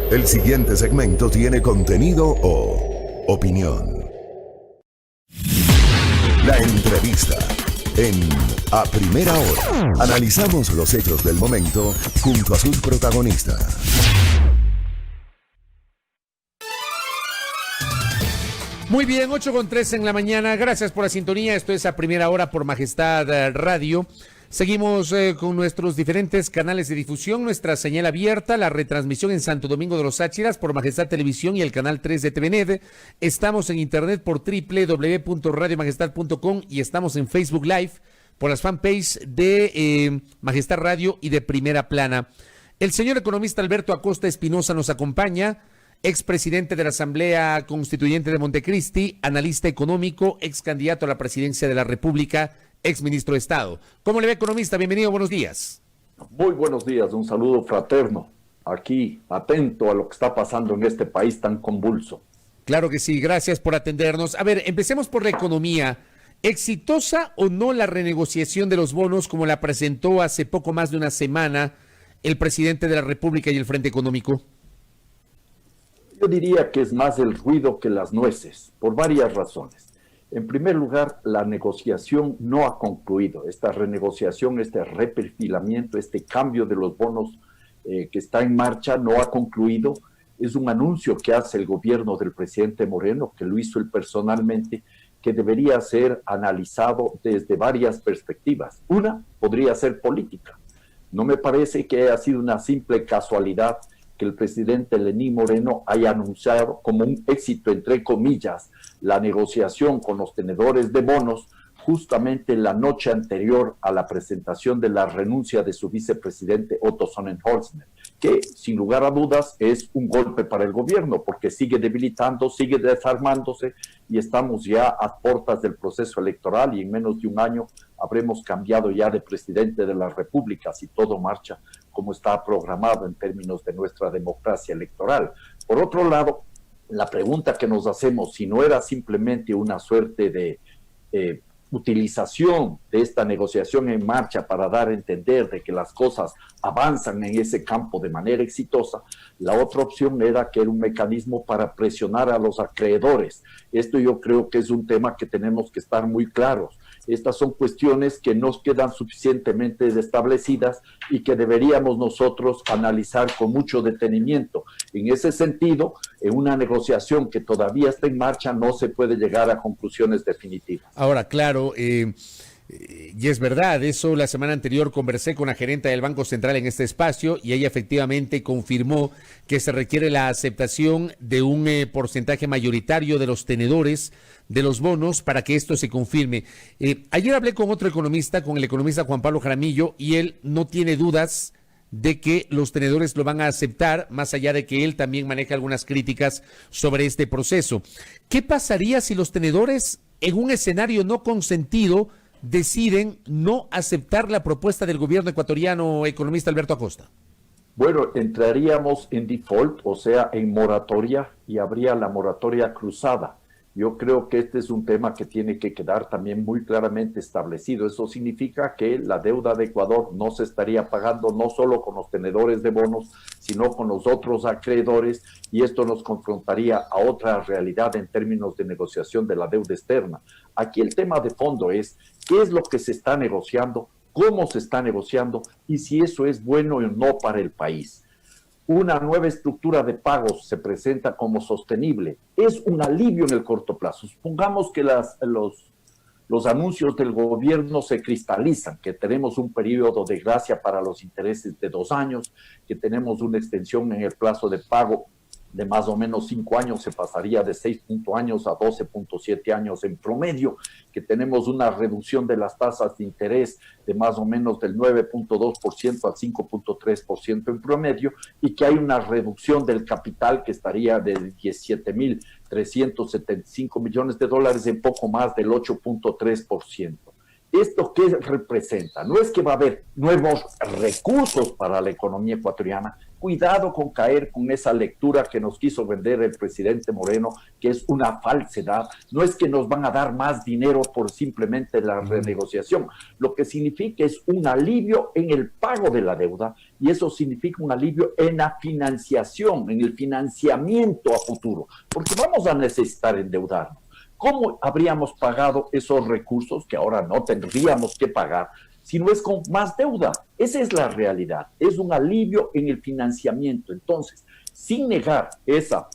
El siguiente segmento tiene contenido o opinión. La entrevista en A Primera Hora. Analizamos los hechos del momento junto a sus protagonistas. Muy bien, 8:03 en la mañana. Gracias por la sintonía. Esto es A Primera Hora por Majestad Radio. Seguimos con nuestros diferentes canales de difusión, nuestra señal abierta, la retransmisión en Santo Domingo de los Áchiras por Majestad Televisión y el canal 3 de TVNet. Estamos en internet por www.radiomajestad.com y estamos en Facebook Live por las fanpages de Majestad Radio y de Primera Plana. El señor economista Alberto Acosta Espinosa nos acompaña, expresidente de la Asamblea Constituyente de Montecristi, analista económico, ex candidato a la presidencia de la República, ex ministro de Estado. ¿Cómo le va, economista? Bienvenido, buenos días. Muy buenos días, un saludo fraterno, aquí atento a lo que está pasando en este país tan convulso. Claro que sí, gracias por atendernos. A ver, empecemos por la economía. ¿Exitosa o no la renegociación de los bonos como la presentó hace poco más de una semana el presidente de la República y el Frente Económico? Yo diría que es más el ruido que las nueces, por varias razones. En primer lugar, la negociación no ha concluido. Esta renegociación, este reperfilamiento, este cambio de los bonos que está en marcha no ha concluido. Es un anuncio que hace el gobierno del presidente Moreno, que lo hizo él personalmente, que debería ser analizado desde varias perspectivas. Una podría ser política. No me parece que haya sido una simple casualidad que el presidente Lenín Moreno haya anunciado como un éxito, entre comillas, la negociación con los tenedores de bonos justamente la noche anterior a la presentación de la renuncia de su vicepresidente Otto Sonnenholzner, que sin lugar a dudas es un golpe para el gobierno porque sigue debilitando, sigue desarmándose y estamos ya a puertas del proceso electoral y en menos de un año habremos cambiado ya de presidente de la República si todo marcha como está programado en términos de nuestra democracia electoral. Por otro lado, la pregunta que nos hacemos, si no era simplemente una suerte de utilización de esta negociación en marcha para dar a entender de que las cosas avanzan en ese campo de manera exitosa, la otra opción era que era un mecanismo para presionar a los acreedores. Esto yo creo que es un tema que tenemos que estar muy claros. Estas son cuestiones que nos quedan suficientemente establecidas y que deberíamos nosotros analizar con mucho detenimiento. En ese sentido, en una negociación que todavía está en marcha, no se puede llegar a conclusiones definitivas. Ahora, claro, y es verdad, eso la semana anterior conversé con la gerenta del Banco Central en este espacio y ella efectivamente confirmó que se requiere la aceptación de un porcentaje mayoritario de los tenedores de los bonos para que esto se confirme. Ayer hablé con otro economista, con el economista Juan Pablo Jaramillo, y él no tiene dudas de que los tenedores lo van a aceptar, más allá de que él también maneja algunas críticas sobre este proceso. ¿Qué pasaría si los tenedores, en un escenario no consentido, deciden no aceptar la propuesta del gobierno ecuatoriano, economista Alberto Acosta? Bueno, entraríamos en default, o sea, en moratoria, y habría la moratoria cruzada. Yo creo que este es un tema que tiene que quedar también muy claramente establecido. Eso significa que la deuda de Ecuador no se estaría pagando no solo con los tenedores de bonos, sino con los otros acreedores, y esto nos confrontaría a otra realidad en términos de negociación de la deuda externa. Aquí el tema de fondo es qué es lo que se está negociando, cómo se está negociando y si eso es bueno o no para el país. Una nueva estructura de pagos se presenta como sostenible. Es un alivio en el corto plazo. Supongamos que los anuncios del gobierno se cristalizan, que tenemos un periodo de gracia para los intereses de 2 años, que tenemos una extensión en el plazo de pago de más o menos 5 años, se pasaría de 6 años a 12.7 años en promedio, que tenemos una reducción de las tasas de interés de más o menos del 9.2% al 5.3% en promedio, y que hay una reducción del capital que estaría de 17.375 millones de dólares en poco más del 8.3%. ¿Esto qué representa? No es que va a haber nuevos recursos para la economía ecuatoriana, cuidado con caer con esa lectura que nos quiso vender el presidente Moreno, que es una falsedad. No es que nos van a dar más dinero por simplemente la renegociación. Lo que significa es un alivio en el pago de la deuda, y eso significa un alivio en la financiación, en el financiamiento a futuro, porque vamos a necesitar endeudarnos. ¿Cómo habríamos pagado esos recursos que ahora no tendríamos que pagar si no es con más deuda? Esa es la realidad, es un alivio en el financiamiento. Entonces, sin negar esa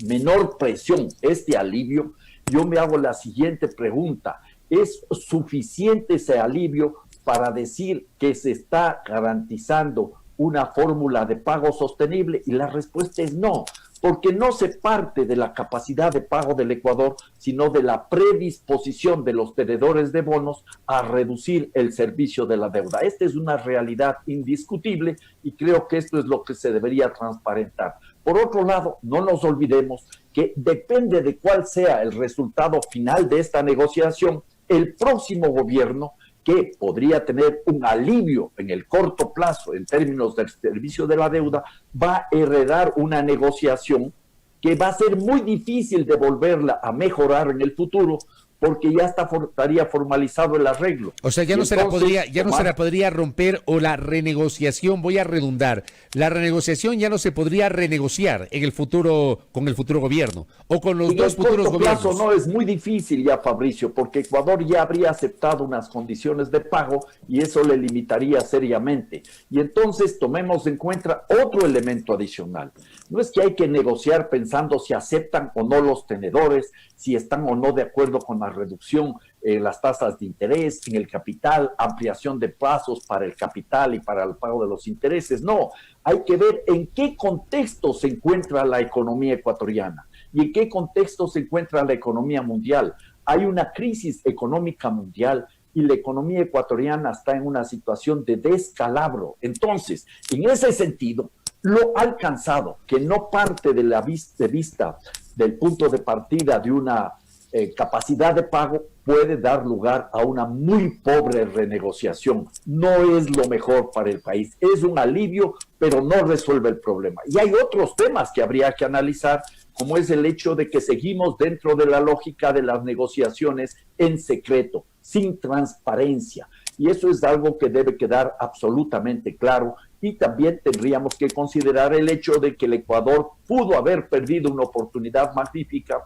menor presión, este alivio, yo me hago la siguiente pregunta: ¿es suficiente ese alivio para decir que se está garantizando una fórmula de pago sostenible? Y la respuesta es no, porque no se parte de la capacidad de pago del Ecuador, sino de la predisposición de los tenedores de bonos a reducir el servicio de la deuda. Esta es una realidad indiscutible y creo que esto es lo que se debería transparentar. Por otro lado, no nos olvidemos que depende de cuál sea el resultado final de esta negociación, el próximo gobierno, que podría tener un alivio en el corto plazo en términos del servicio de la deuda, va a heredar una negociación que va a ser muy difícil de volverla a mejorar en el futuro, porque ya estaría formalizado el arreglo. O sea, ya no se la podría romper, o la renegociación, voy a redundar, la renegociación ya no se podría renegociar en el futuro, con el futuro gobierno, o con los dos futuros gobiernos. Plazo no, es muy difícil ya, Fabricio, porque Ecuador ya habría aceptado unas condiciones de pago y eso le limitaría seriamente. Y entonces tomemos en cuenta otro elemento adicional. No es que hay que negociar pensando si aceptan o no los tenedores, si están o no de acuerdo con la reducción en las tasas de interés, en el capital, ampliación de plazos para el capital y para el pago de los intereses. No, hay que ver en qué contexto se encuentra la economía ecuatoriana y en qué contexto se encuentra la economía mundial. Hay una crisis económica mundial y la economía ecuatoriana está en una situación de descalabro. Entonces, en ese sentido, lo alcanzado, que no parte de la vista del punto de partida de una capacidad de pago, puede dar lugar a una muy pobre renegociación. No es lo mejor para el país, es un alivio, pero no resuelve el problema. Y hay otros temas que habría que analizar, como es el hecho de que seguimos dentro de la lógica de las negociaciones en secreto, sin transparencia. Y eso es algo que debe quedar absolutamente claro. Y también tendríamos que considerar el hecho de que el Ecuador pudo haber perdido una oportunidad magnífica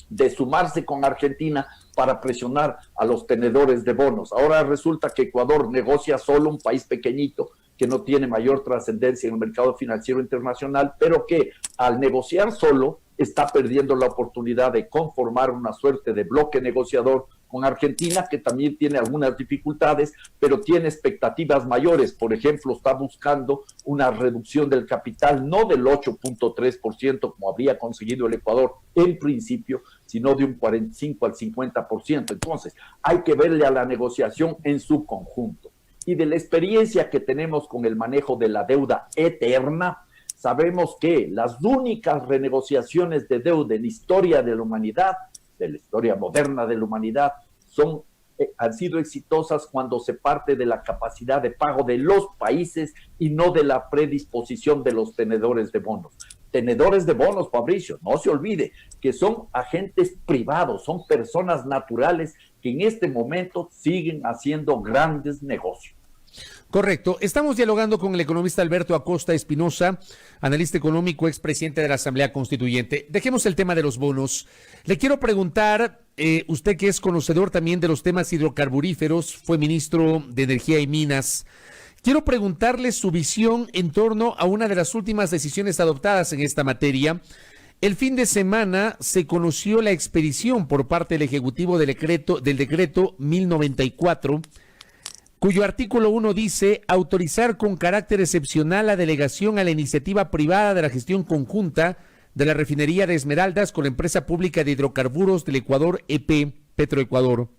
de sumarse con Argentina para presionar a los tenedores de bonos. Ahora resulta que Ecuador negocia solo, un país pequeñito que no tiene mayor trascendencia en el mercado financiero internacional, pero que al negociar solo está perdiendo la oportunidad de conformar una suerte de bloque negociador con Argentina, que también tiene algunas dificultades, pero tiene expectativas mayores. Por ejemplo, está buscando una reducción del capital, no del 8.3%, como habría conseguido el Ecuador en principio, sino de un 45 al 50%. Entonces, hay que verle a la negociación en su conjunto. Y de la experiencia que tenemos con el manejo de la deuda eterna, sabemos que las únicas renegociaciones de deuda en la historia de la humanidad, de la historia moderna de la humanidad, han sido exitosas cuando se parte de la capacidad de pago de los países y no de la predisposición de los tenedores de bonos. Tenedores de bonos, Fabricio, no se olvide que son agentes privados, son personas naturales que en este momento siguen haciendo grandes negocios. Correcto. Estamos dialogando con el economista Alberto Acosta Espinosa, analista económico, expresidente de la Asamblea Constituyente. Dejemos el tema de los bonos. Le quiero preguntar, usted que es conocedor también de los temas hidrocarburíferos, fue ministro de Energía y Minas, quiero preguntarle su visión en torno a una de las últimas decisiones adoptadas en esta materia. El fin de semana se conoció la expedición por parte del Ejecutivo del decreto 1094, cuyo artículo 1 dice autorizar con carácter excepcional la delegación a la iniciativa privada de la gestión conjunta de la refinería de Esmeraldas con la empresa pública de hidrocarburos del Ecuador, EP Petroecuador.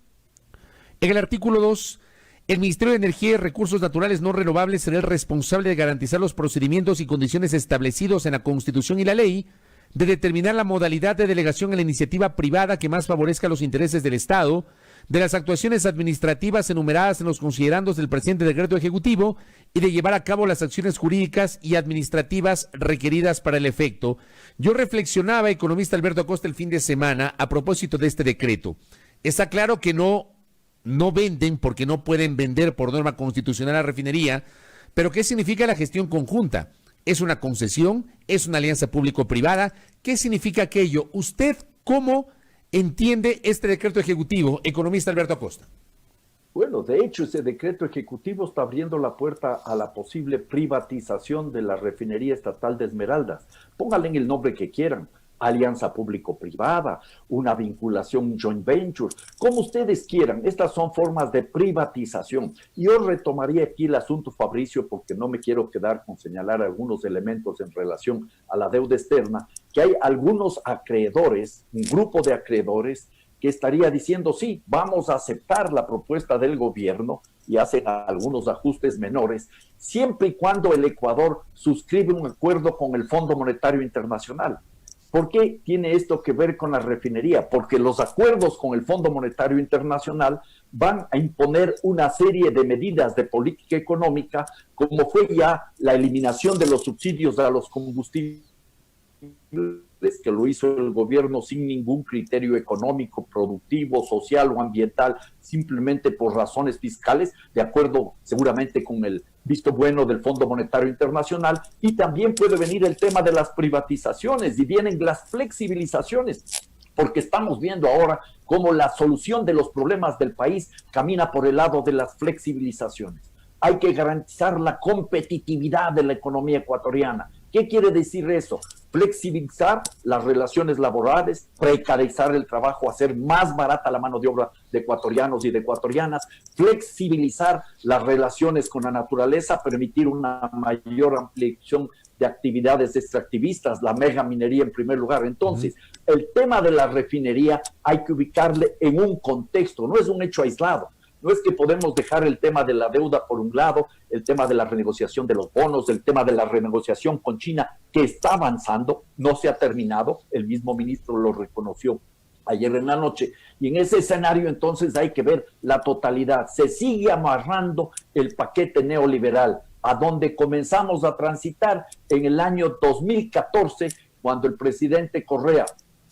En el artículo 2, el Ministerio de Energía y Recursos Naturales No Renovables será el responsable de garantizar los procedimientos y condiciones establecidos en la Constitución y la ley, de determinar la modalidad de delegación a la iniciativa privada que más favorezca los intereses del Estado de las actuaciones administrativas enumeradas en los considerandos del presente decreto ejecutivo y de llevar a cabo las acciones jurídicas y administrativas requeridas para el efecto. Yo reflexionaba, economista Alberto Acosta, el fin de semana a propósito de este decreto. Está claro que no venden porque no pueden vender por norma constitucional la refinería, pero ¿qué significa la gestión conjunta? ¿Es una concesión? ¿Es una alianza público-privada? ¿Qué significa aquello? ¿Usted cómo entiende este decreto ejecutivo, economista Alberto Acosta? Bueno, de hecho, ese decreto ejecutivo está abriendo la puerta a la posible privatización de la refinería estatal de Esmeraldas. Pónganle en el nombre que quieran. Alianza público-privada, una vinculación joint venture, como ustedes quieran. Estas son formas de privatización. Y yo retomaría aquí el asunto, Fabricio, porque no me quiero quedar con señalar algunos elementos en relación a la deuda externa, que hay algunos acreedores, un grupo de acreedores, que estaría diciendo, sí, vamos a aceptar la propuesta del gobierno y hacen algunos ajustes menores, siempre y cuando el Ecuador suscribe un acuerdo con el Fondo Monetario Internacional. ¿Por qué tiene esto que ver con la refinería? Porque los acuerdos con el Fondo Monetario Internacional van a imponer una serie de medidas de política económica, como fue ya la eliminación de los subsidios a los combustibles, que lo hizo el gobierno sin ningún criterio económico, productivo, social o ambiental, simplemente por razones fiscales, de acuerdo seguramente con el visto bueno del Fondo Monetario Internacional. Y también puede venir el tema de las privatizaciones y vienen las flexibilizaciones, porque estamos viendo ahora cómo la solución de los problemas del país camina por el lado de las flexibilizaciones. Hay que garantizar la competitividad de la economía ecuatoriana. ¿Qué quiere decir eso? Flexibilizar las relaciones laborales, precarizar el trabajo, hacer más barata la mano de obra de ecuatorianos y de ecuatorianas, flexibilizar las relaciones con la naturaleza, permitir una mayor ampliación de actividades extractivistas, la mega minería en primer lugar. Entonces, el tema de la refinería hay que ubicarle en un contexto, no es un hecho aislado. No es que podemos dejar el tema de la deuda por un lado, el tema de la renegociación de los bonos, el tema de la renegociación con China, que está avanzando, no se ha terminado, el mismo ministro lo reconoció ayer en la noche, y en ese escenario entonces hay que ver la totalidad. Se sigue amarrando el paquete neoliberal, a donde comenzamos a transitar en el año 2014, cuando el presidente Correa,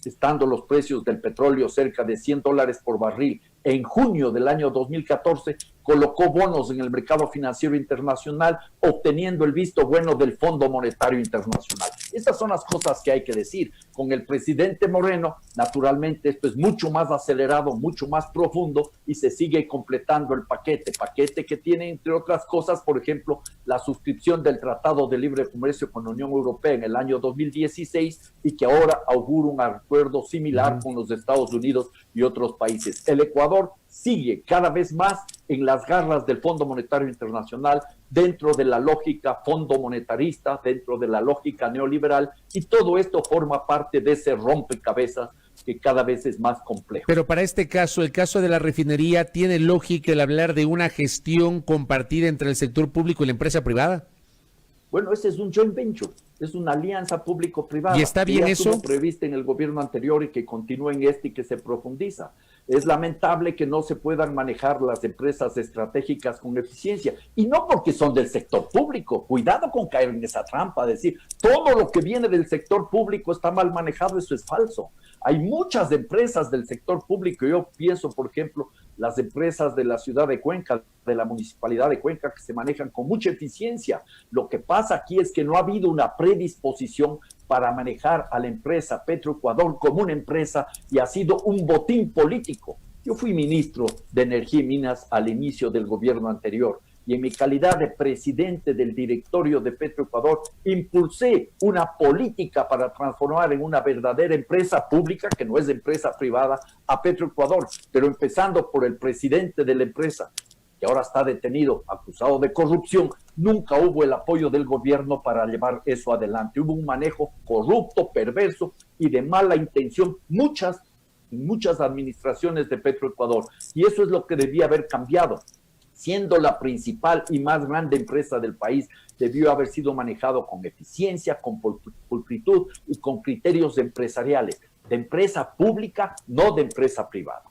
estando los precios del petróleo cerca de $100 por barril, en junio del año 2014, colocó bonos en el mercado financiero internacional, obteniendo el visto bueno del Fondo Monetario Internacional. Estas son las cosas que hay que decir. Con el presidente Moreno, naturalmente, esto es mucho más acelerado, mucho más profundo, y se sigue completando el paquete que tiene, entre otras cosas, por ejemplo, la suscripción del Tratado de Libre Comercio con la Unión Europea en el año 2016, y que ahora augura un acuerdo similar con los Estados Unidos y otros países. El Ecuador sigue cada vez más en las garras del Fondo Monetario Internacional, dentro de la lógica fondo monetarista, dentro de la lógica neoliberal, y todo esto forma parte de ese rompecabezas que cada vez es más complejo. Pero para este caso, el caso de la refinería, ¿tiene lógica el hablar de una gestión compartida entre el sector público y la empresa privada? Bueno, ese es un joint venture, es una alianza público-privada. ¿Y está bien eso? Estuvo prevista en el gobierno anterior y que continúa en este y que se profundiza. Es lamentable que no se puedan manejar las empresas estratégicas con eficiencia, y no porque son del sector público. Cuidado con caer en esa trampa, decir todo lo que viene del sector público está mal manejado. Eso es falso. Hay muchas empresas del sector público. Yo pienso, por ejemplo, las empresas de la ciudad de Cuenca, de la municipalidad de Cuenca, que se manejan con mucha eficiencia. Lo que pasa aquí es que no ha habido una predisposición para manejar a la empresa Petroecuador como una empresa, y ha sido un botín político. Yo fui ministro de Energía y Minas al inicio del gobierno anterior, y en mi calidad de presidente del directorio de Petroecuador impulsé una política para transformar en una verdadera empresa pública, que no es empresa privada, a Petroecuador, pero empezando por el presidente de la empresa, que ahora está detenido, acusado de corrupción. Nunca hubo el apoyo del gobierno para llevar eso adelante. Hubo un manejo corrupto, perverso y de mala intención, muchas administraciones de Petroecuador, y eso es lo que debía haber cambiado. Siendo la principal y más grande empresa del país, debió haber sido manejado con eficiencia, con pulcritud y con criterios empresariales, de empresa pública, no de empresa privada.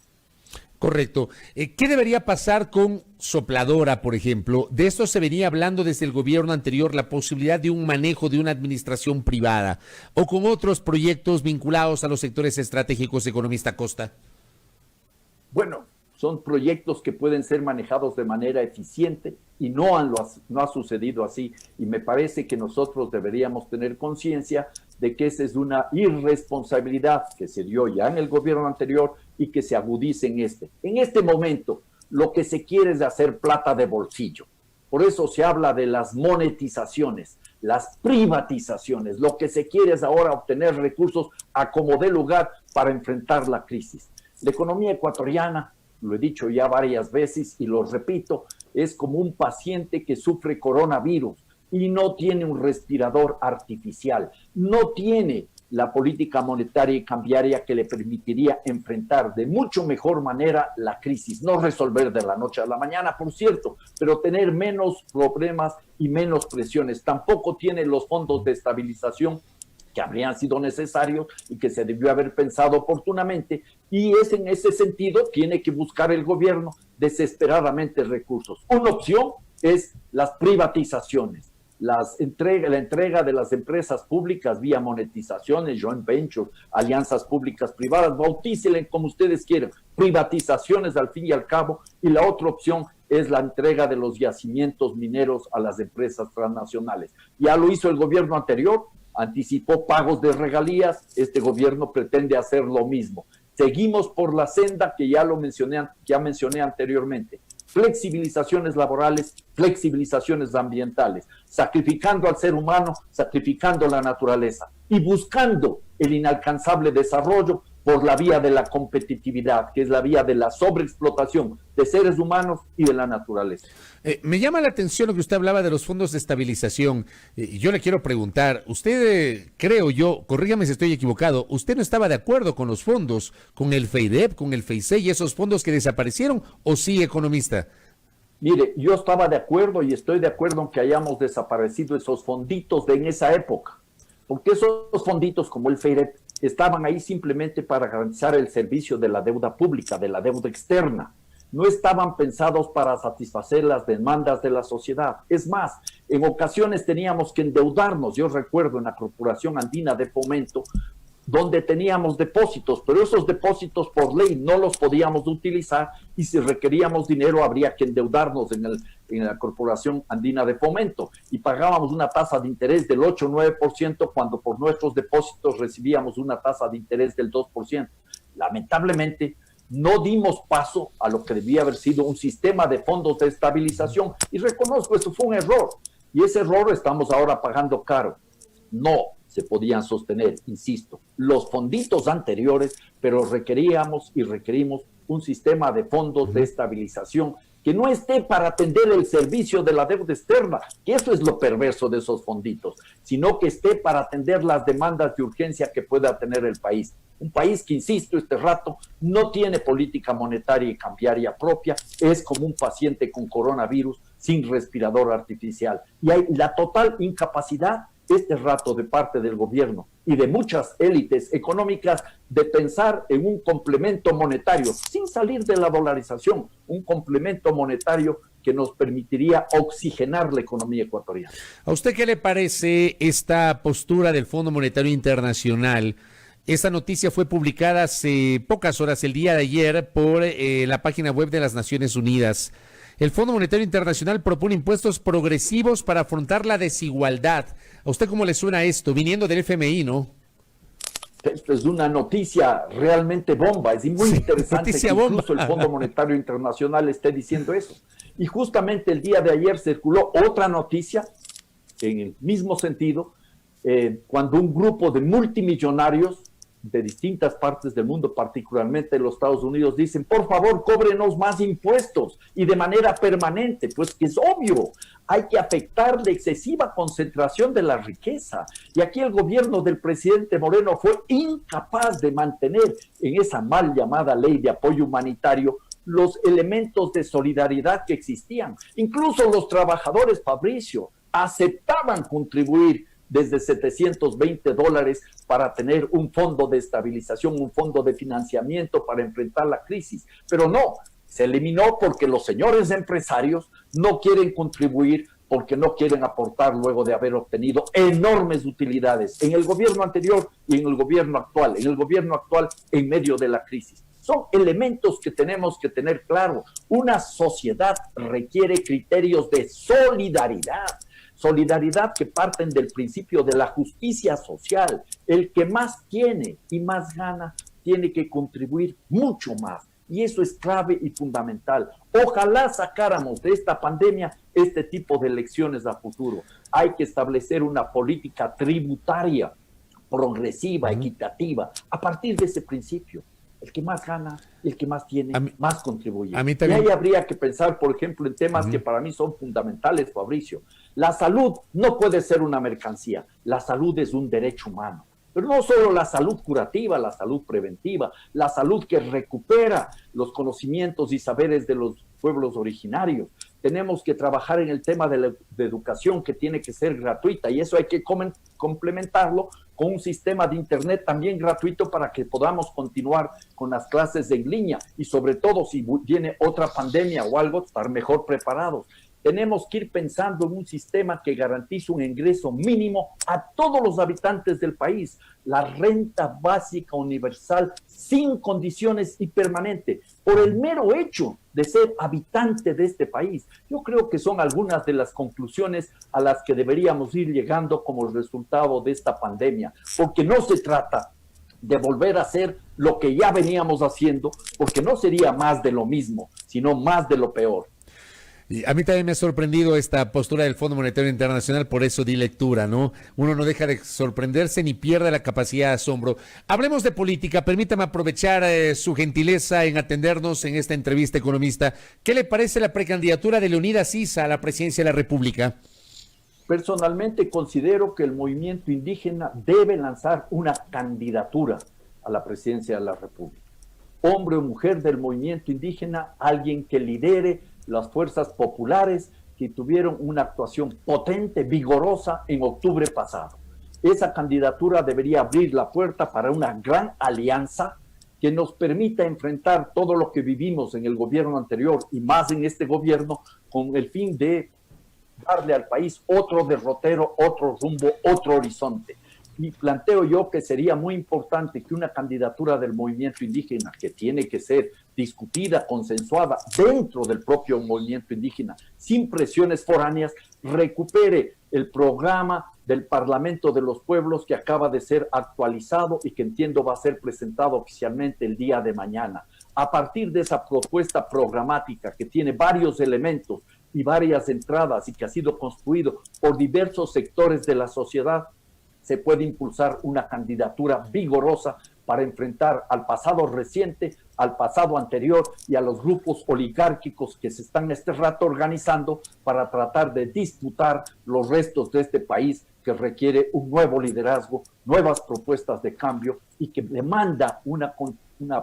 Correcto. ¿Qué debería pasar con Sopladora, por ejemplo? De esto se venía hablando desde el gobierno anterior, la posibilidad de un manejo de una administración privada o con otros proyectos vinculados a los sectores estratégicos, economista Costa. Bueno, son proyectos que pueden ser manejados de manera eficiente y no ha sucedido así. Y me parece que nosotros deberíamos tener conciencia de que esa es una irresponsabilidad que se dio ya en el gobierno anterior y que se agudice en este. En este momento, lo que se quiere es hacer plata de bolsillo. Por eso se habla de las monetizaciones, las privatizaciones. Lo que se quiere es ahora obtener recursos a como dé lugar para enfrentar la crisis. La economía ecuatoriana, lo he dicho ya varias veces y lo repito, es como un paciente que sufre coronavirus y no tiene un respirador artificial, no tiene la política monetaria y cambiaria que le permitiría enfrentar de mucho mejor manera la crisis, no resolver de la noche a la mañana, por cierto, pero tener menos problemas y menos presiones. Tampoco tiene los fondos de estabilización que habrían sido necesarios y que se debió haber pensado oportunamente, y es en ese sentido tiene que buscar el gobierno desesperadamente recursos. Una opción es las privatizaciones, la entrega de las empresas públicas vía monetizaciones, joint ventures, alianzas públicas privadas, bautícenle como ustedes quieran, privatizaciones al fin y al cabo, y la otra opción es la entrega de los yacimientos mineros a las empresas transnacionales. Ya lo hizo el gobierno anterior, anticipó pagos de regalías, este gobierno pretende hacer lo mismo. Seguimos por la senda que ya mencioné anteriormente. Flexibilizaciones laborales, flexibilizaciones ambientales, sacrificando al ser humano, sacrificando la naturaleza y buscando el inalcanzable desarrollo por la vía de la competitividad, que es la vía de la sobreexplotación de seres humanos y de la naturaleza. Me llama la atención lo que usted hablaba de los fondos de estabilización. Yo le quiero preguntar, usted, creo yo, corrígame si estoy equivocado, ¿usted no estaba de acuerdo con los fondos, con el FEIDEP, con el FEICE y esos fondos que desaparecieron, o sí, economista? Mire, yo estaba de acuerdo y estoy de acuerdo en que hayamos desaparecido esos fonditos en esa época, porque esos fonditos como el FEIDEP estaban ahí simplemente para garantizar el servicio de la deuda pública, de la deuda externa. No estaban pensados para satisfacer las demandas de la sociedad. Es más, en ocasiones teníamos que endeudarnos. Yo recuerdo en la Corporación Andina de Fomento, donde teníamos depósitos, pero esos depósitos por ley no los podíamos utilizar y si requeríamos dinero habría que endeudarnos en la Corporación Andina de Fomento y pagábamos una tasa de interés del 8 o 9% cuando por nuestros depósitos recibíamos una tasa de interés del 2%. Lamentablemente, no dimos paso a lo que debía haber sido un sistema de fondos de estabilización y reconozco, eso fue un error y ese error estamos ahora pagando caro. No se podían sostener, insisto, los fonditos anteriores, pero requerimos un sistema de fondos de estabilización que no esté para atender el servicio de la deuda externa, que eso es lo perverso de esos fonditos, sino que esté para atender las demandas de urgencia que pueda tener el país. Un país que, insisto, este rato no tiene política monetaria y cambiaria propia, es como un paciente con coronavirus sin respirador artificial. Y hay la total incapacidad este rato de parte del gobierno y de muchas élites económicas de pensar en un complemento monetario, sin salir de la dolarización, un complemento monetario que nos permitiría oxigenar la economía ecuatoriana. ¿A usted qué le parece esta postura del Fondo Monetario Internacional? Esta noticia fue publicada hace pocas horas, el día de ayer, por la página web de las Naciones Unidas. El Fondo Monetario Internacional propone impuestos progresivos para afrontar la desigualdad. ¿A usted cómo le suena esto? Viniendo del FMI, ¿no? Esto es una noticia realmente bomba. Es muy interesante que incluso el Fondo Monetario Internacional esté diciendo eso. Y justamente el día de ayer circuló otra noticia en el mismo sentido, cuando un grupo de multimillonarios de distintas partes del mundo, particularmente de los Estados Unidos, dicen, por favor, cóbrenos más impuestos y de manera permanente, pues que es obvio, hay que afectar la excesiva concentración de la riqueza. Y aquí el gobierno del presidente Moreno fue incapaz de mantener en esa mal llamada ley de apoyo humanitario los elementos de solidaridad que existían. Incluso los trabajadores, Fabricio, aceptaban contribuir desde $720 para tener un fondo de estabilización, un fondo de financiamiento para enfrentar la crisis. Pero no, se eliminó porque los señores empresarios no quieren contribuir, porque no quieren aportar luego de haber obtenido enormes utilidades en el gobierno anterior y en el gobierno actual, en medio de la crisis. Son elementos que tenemos que tener claro. Una sociedad requiere criterios de solidaridad que parten del principio de la justicia social. El que más tiene y más gana tiene que contribuir mucho más. Y eso es clave y fundamental. Ojalá sacáramos de esta pandemia este tipo de lecciones a futuro. Hay que establecer una política tributaria progresiva, equitativa, a partir de ese principio. El que más gana, el que más tiene, más contribuye. A mí también. Y ahí habría que pensar, por ejemplo, en temas que para mí son fundamentales, Fabricio. La salud no puede ser una mercancía. La salud es un derecho humano. Pero no solo la salud curativa, la salud preventiva, la salud que recupera los conocimientos y saberes de los pueblos originarios. Tenemos que trabajar en el tema de educación, que tiene que ser gratuita, y eso hay que complementarlo con un sistema de internet también gratuito para que podamos continuar con las clases en línea y sobre todo si viene otra pandemia o algo, estar mejor preparados. Tenemos que ir pensando en un sistema que garantice un ingreso mínimo a todos los habitantes del país, la renta básica universal sin condiciones y permanente, por el mero hecho de ser habitante de este país. Yo creo que son algunas de las conclusiones a las que deberíamos ir llegando como resultado de esta pandemia, porque no se trata de volver a hacer lo que ya veníamos haciendo, porque no sería más de lo mismo, sino más de lo peor. Y a mí también me ha sorprendido esta postura del Fondo Monetario Internacional, por eso di lectura, ¿no? Uno no deja de sorprenderse ni pierde la capacidad de asombro. Hablemos de política, permítame aprovechar su gentileza en atendernos en esta entrevista, economista. ¿Qué le parece la precandidatura de Leonidas Issa a la presidencia de la República? Personalmente considero que el movimiento indígena debe lanzar una candidatura a la presidencia de la República. Hombre o mujer del movimiento indígena, alguien que lidere las fuerzas populares que tuvieron una actuación potente, vigorosa en octubre pasado. Esa candidatura debería abrir la puerta para una gran alianza que nos permita enfrentar todo lo que vivimos en el gobierno anterior y más en este gobierno, con el fin de darle al país otro derrotero, otro rumbo, otro horizonte. Y planteo yo que sería muy importante que una candidatura del movimiento indígena, que tiene que ser discutida, consensuada dentro del propio movimiento indígena, sin presiones foráneas, recupere el programa del Parlamento de los Pueblos que acaba de ser actualizado y que entiendo va a ser presentado oficialmente el día de mañana. A partir de esa propuesta programática que tiene varios elementos y varias entradas y que ha sido construido por diversos sectores de la sociedad, se puede impulsar una candidatura vigorosa para enfrentar al pasado reciente, al pasado anterior y a los grupos oligárquicos que se están este rato organizando para tratar de disputar los restos de este país que requiere un nuevo liderazgo, nuevas propuestas de cambio y que demanda una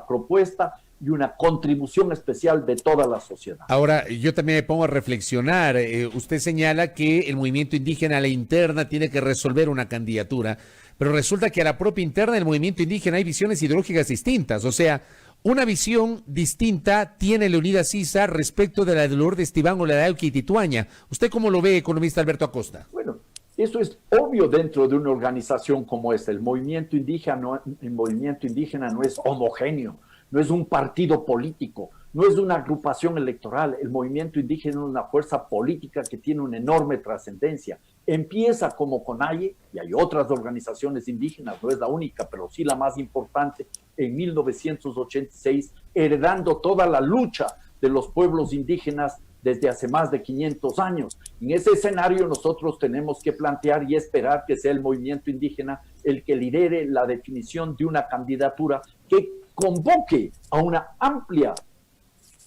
propuesta y una contribución especial de toda la sociedad. Ahora, yo también me pongo a reflexionar. Usted señala que el movimiento indígena a la interna tiene que resolver una candidatura, pero resulta que a la propia interna del movimiento indígena hay visiones ideológicas distintas. O sea, una visión distinta tiene Leonidas Issa respecto de la de Lourdes Tibán o la de Auqui Tituaña. ¿Usted cómo lo ve, economista Alberto Acosta? Bueno, eso es obvio dentro de una organización como esta. El movimiento indígena no es homogéneo. No es un partido político, no es una agrupación electoral. El movimiento indígena es una fuerza política que tiene una enorme trascendencia. Empieza como CONAIE, y hay otras organizaciones indígenas, no es la única, pero sí la más importante, en 1986, heredando toda la lucha de los pueblos indígenas desde hace más de 500 años. En ese escenario nosotros tenemos que plantear y esperar que sea el movimiento indígena el que lidere la definición de una candidatura que convoque a una amplia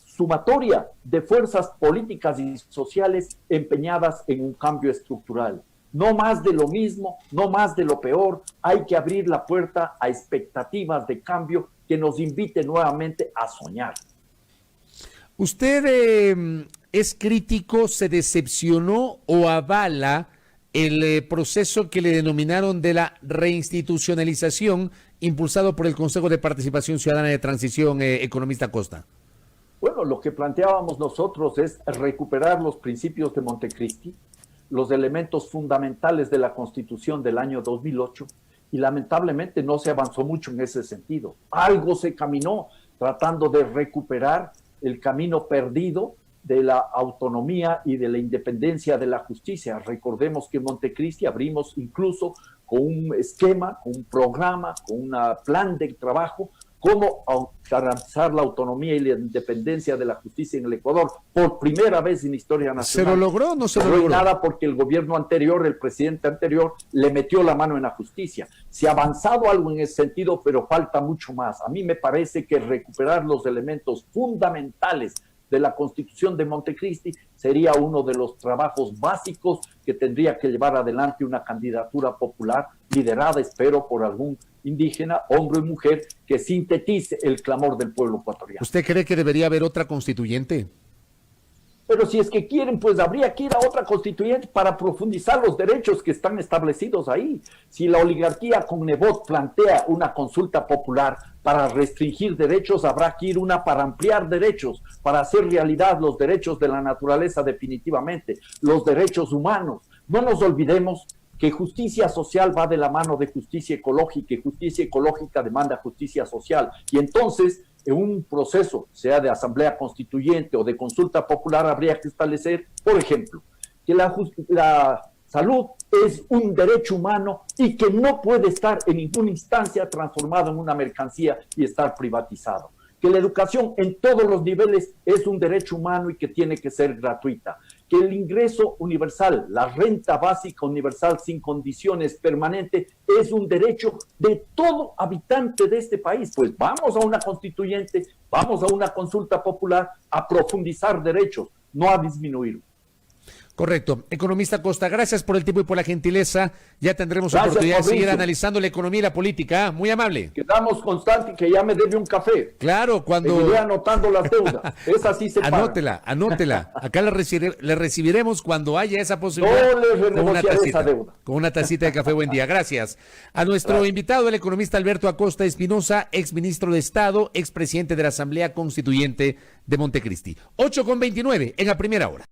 sumatoria de fuerzas políticas y sociales empeñadas en un cambio estructural. No más de lo mismo, no más de lo peor. Hay que abrir la puerta a expectativas de cambio que nos invite nuevamente a soñar. ¿Usted es crítico, se decepcionó o avala el proceso que le denominaron de la reinstitucionalización impulsado por el Consejo de Participación Ciudadana de Transición, economista Costa? Bueno, lo que planteábamos nosotros es recuperar los principios de Montecristi, los elementos fundamentales de la Constitución del año 2008, y lamentablemente no se avanzó mucho en ese sentido. Algo se caminó tratando de recuperar el camino perdido de la autonomía y de la independencia de la justicia. Recordemos que en Montecristi abrimos incluso con un esquema, con un programa, con un plan de trabajo, cómo garantizar la autonomía y la independencia de la justicia en el Ecuador, por primera vez en la historia nacional. ¿Se lo logró o no se lo logró? Nada, porque el gobierno anterior, el presidente anterior, le metió la mano en la justicia. Se ha avanzado algo en ese sentido, pero falta mucho más. A mí me parece que recuperar los elementos fundamentales de la Constitución de Montecristi sería uno de los trabajos básicos que tendría que llevar adelante una candidatura popular liderada, espero, por algún indígena, hombre y mujer, que sintetice el clamor del pueblo ecuatoriano. ¿Usted cree que debería haber otra constituyente? Pero si es que quieren, pues habría que ir a otra constituyente para profundizar los derechos que están establecidos ahí. Si la oligarquía con Nebot plantea una consulta popular para restringir derechos, habrá que ir una para ampliar derechos, para hacer realidad los derechos de la naturaleza definitivamente, los derechos humanos. No nos olvidemos que justicia social va de la mano de justicia ecológica, y justicia ecológica demanda justicia social. Y entonces, en un proceso, sea de asamblea constituyente o de consulta popular, habría que establecer, por ejemplo, que la salud es un derecho humano y que no puede estar en ninguna instancia transformado en una mercancía y estar privatizado. Que la educación en todos los niveles es un derecho humano y que tiene que ser gratuita. Que el ingreso universal, la renta básica universal sin condiciones permanente, es un derecho de todo habitante de este país. Pues vamos a una constituyente, vamos a una consulta popular a profundizar derechos, no a disminuir. Correcto. Economista Costa, gracias por el tiempo y por la gentileza. Ya tendremos oportunidad de seguir analizando la economía y la política. Muy amable. Quedamos constantes, que ya me debe un café. Claro, cuando... Seguiré anotando las deudas. Esas sí se pagan. Anótela. Acá le recibiremos cuando haya esa posibilidad. No les renegociaré esa deuda. Con una tacita de café. Buen día. Gracias. A nuestro invitado, el economista Alberto Acosta Espinosa, exministro de Estado, expresidente de la Asamblea Constituyente de Montecristi. 8:29 en la primera hora.